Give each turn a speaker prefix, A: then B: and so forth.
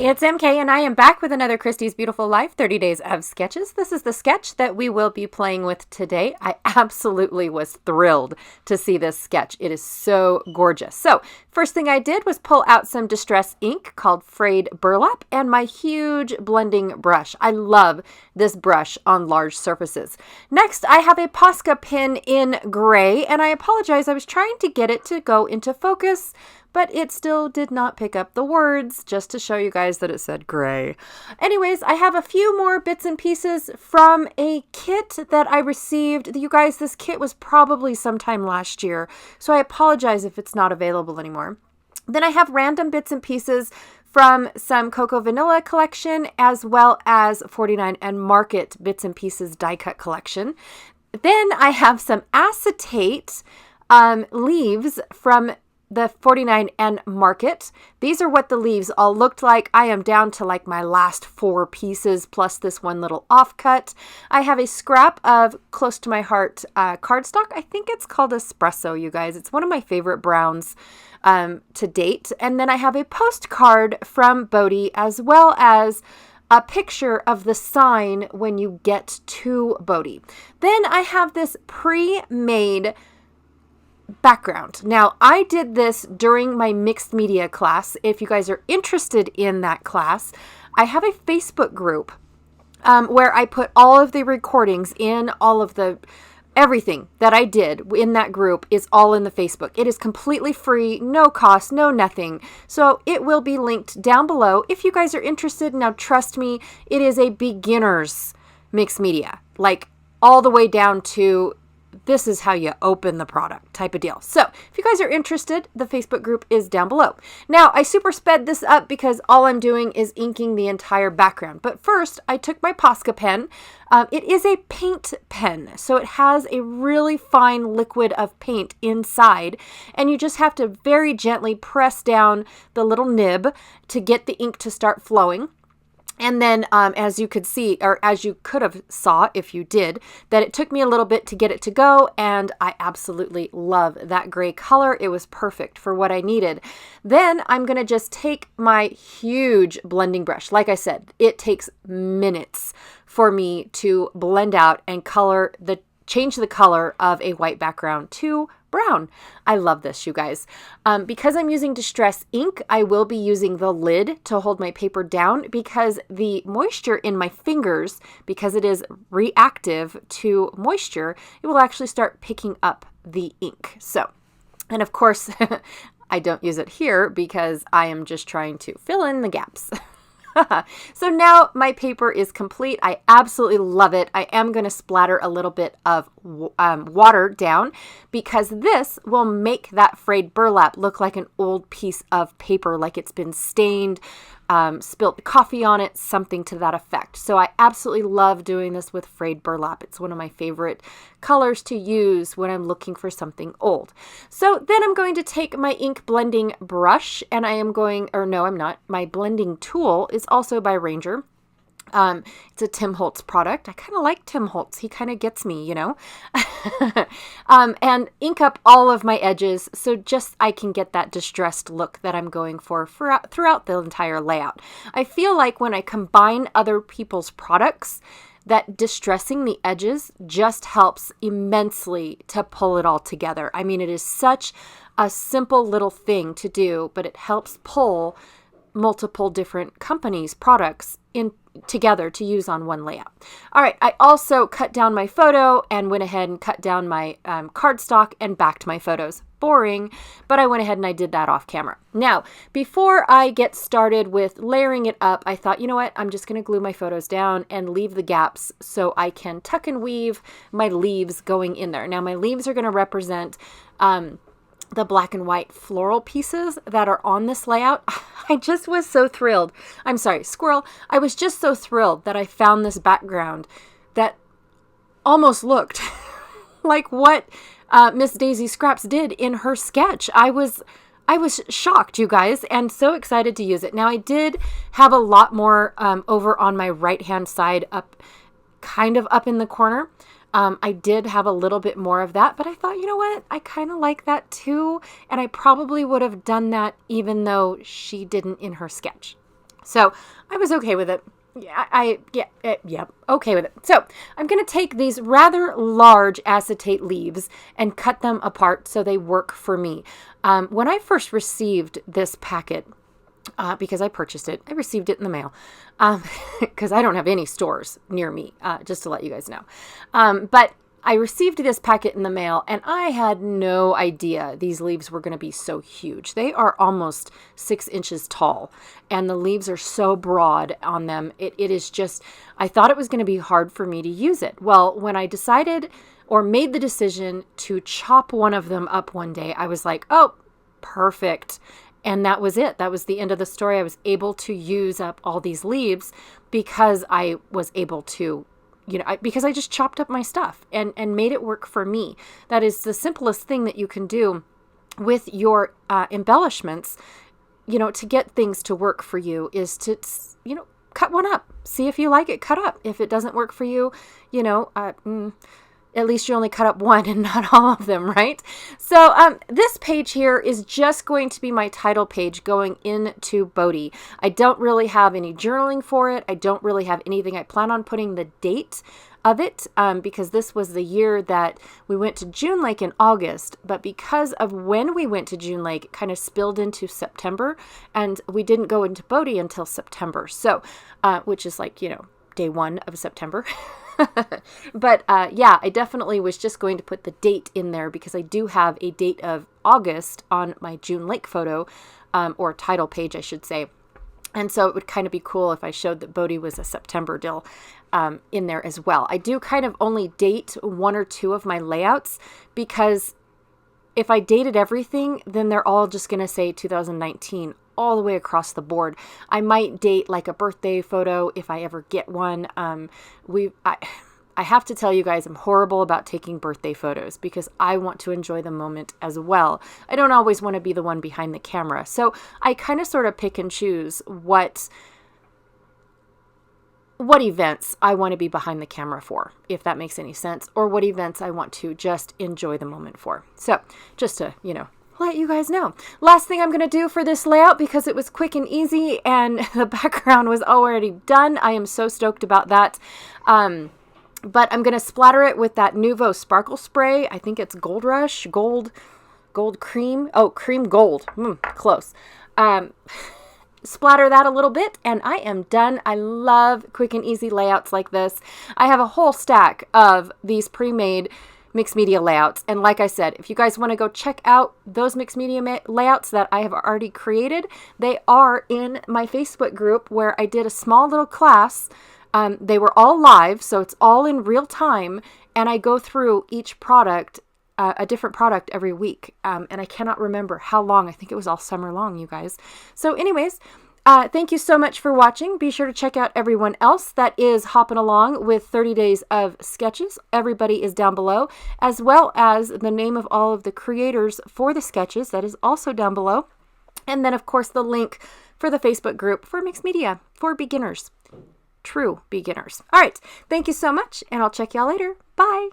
A: it's MK, and I am back with another Christy's Beautiful Life 30 Days of Sketches. This is the sketch that we will be playing with today. I absolutely was thrilled to see this sketch. It is so gorgeous. So, first thing I did was pull out some distress ink called Frayed Burlap and my huge blending brush. I love this brush on large surfaces. Next, I have a Posca pen in gray, and I apologize, I was trying to get it to go into focus, but it still did not pick up the words, just to show you guys that it said gray. Anyways, I have a few more bits and pieces from a kit that I received. You guys, this kit was probably sometime last year, so I apologize if it's not available anymore. Then I have random bits and pieces from some Cocoa Vanilla collection, as well as 49 and Market bits and pieces die cut collection. Then I have some acetate leaves from the 49 and Market. These are what the leaves all looked like. I am down to like my last 4 pieces plus this one little offcut. I have a scrap of close to my heart cardstock. I think it's called Espresso, you guys. It's one of my favorite browns to date. And then I have a postcard from Bodie, as well as a picture of the sign when you get to Bodie. Then I have this pre-made background. Now, I did this during my mixed media class. If you guys are interested in that class, I have a Facebook group where I put all of the recordings in, all of the everything that I did in that group is all in the Facebook. It is completely free, no cost, no nothing. So it will be linked down below if you guys are interested. Now, trust me, it is a beginner's mixed media, like all the way down to this is how you open the product type of deal. So if you guys are interested, the Facebook group is down below. Now, I super sped this up because all I'm doing is inking the entire background. But first, I took my Posca pen. It is a paint pen, so it has a really fine liquid of paint inside, and you just have to very gently press down the little nib to get the ink to start flowing. And then as you could see, or as you could have saw if you did, that it took me a little bit to get it to go, and I absolutely love that gray color. It was perfect for what I needed. Then I'm going to just take my huge blending brush. Like I said, it takes minutes for me to blend out and change the color of a white background to brown. I love this, you guys. Because I'm using distress ink, I will be using the lid to hold my paper down because the moisture in my fingers, because it is reactive to moisture, it will actually start picking up the ink. So, and of course, I don't use it here because I am just trying to fill in the gaps. So now my paper is complete. I absolutely love it. I am going to splatter a little bit of water down because this will make that frayed burlap look like an old piece of paper, like it's been stained, spilt coffee on it, something to that effect. So I absolutely love doing this with frayed burlap. It's one of my favorite colors to use when I'm looking for something old. So then I'm going to take my ink blending brush and I'm not. My blending tool is also by Ranger. It's a Tim Holtz product. I kind of like Tim Holtz. He kind of gets me, you know, and ink up all of my edges. So just I can get that distressed look that I'm going for throughout the entire layout. I feel like when I combine other people's products, that distressing the edges just helps immensely to pull it all together. I mean, it is such a simple little thing to do, but it helps pull multiple different companies' products in together to use on one layout. All right, I also cut down my photo and went ahead and cut down my cardstock and backed my photos. Boring, but I went ahead and I did that off camera. Now, before I get started with layering it up, I thought, you know what, I'm just going to glue my photos down and leave the gaps so I can tuck and weave my leaves going in there. Now, my leaves are going to represent the black and white floral pieces that are on this layout. I just was so thrilled. I'm sorry, squirrel. I was just so thrilled that I found this background that almost looked like what Miss Daisy Scraps did in her sketch. I was shocked, you guys, and so excited to use it. Now, I did have a lot more over on my right-hand side, kind of up in the corner. I did have a little bit more of that, but I thought, you know what? I kind of like that too. And I probably would have done that even though she didn't in her sketch. So I was okay with it. Yeah, okay with it. So I'm going to take these rather large acetate leaves and cut them apart so they work for me. When I first received this packet, because I purchased it, I received it in the mail, because I don't have any stores near me, just to let you guys know. But I received this packet in the mail, and I had no idea these leaves were going to be so huge. They are almost 6 inches tall, and the leaves are so broad on them. It is just, I thought it was going to be hard for me to use it. Well, when I decided or made the decision to chop one of them up one day, I was like, oh, perfect. And that was it. That was the end of the story. I was able to use up all these leaves because I was able to, because I just chopped up my stuff and made it work for me. That is the simplest thing that you can do with your embellishments, to get things to work for you is to, cut one up. See if you like it, cut up. If it doesn't work for you, at least you only cut up one and not all of them, right? So this page here is just going to be my title page going into Bodie. I don't really have any journaling for it. I don't really have anything. I plan on putting the date of it because this was the year that we went to June Lake in August, but because of when we went to June Lake, it kind of spilled into September, and we didn't go into Bodie until September. So, which is like, day 1 of September. But yeah, I definitely was just going to put the date in there because I do have a date of August on my June Lake photo, or title page, I should say. And so it would kind of be cool if I showed that Bodie was a September deal in there as well. I do kind of only date 1 or 2 of my layouts because if I dated everything, then they're all just going to say 2019 all the way across the board. I might date like a birthday photo if I ever get one. I have to tell you guys, I'm horrible about taking birthday photos because I want to enjoy the moment as well. I don't always want to be the one behind the camera. So I kind of sort of pick and choose what events I want to be behind the camera for, if that makes any sense, or what events I want to just enjoy the moment for. So just to, let you guys know. Last thing I'm going to do for this layout, because it was quick and easy and the background was already done. I am so stoked about that. But I'm going to splatter it with that Nuvo Sparkle Spray. I think it's Gold Rush, Gold Cream. Oh, Cream Gold. Close. Splatter that a little bit and I am done. I love quick and easy layouts like this. I have a whole stack of these pre-made mixed media layouts. And like I said, if you guys want to go check out those mixed media layouts that I have already created, they are in my Facebook group where I did a small little class. They were all live, so it's all in real time. And I go through each product, a different product every week. And I cannot remember how long. I think it was all summer long, you guys. So anyways, thank you so much for watching. Be sure to check out everyone else that is hopping along with 30 days of sketches. Everybody is down below, as well as the name of all of the creators for the sketches. That is also down below. And then, of course, the link for the Facebook group for mixed media for beginners. True beginners. All right. Thank you so much, and I'll check y'all later. Bye.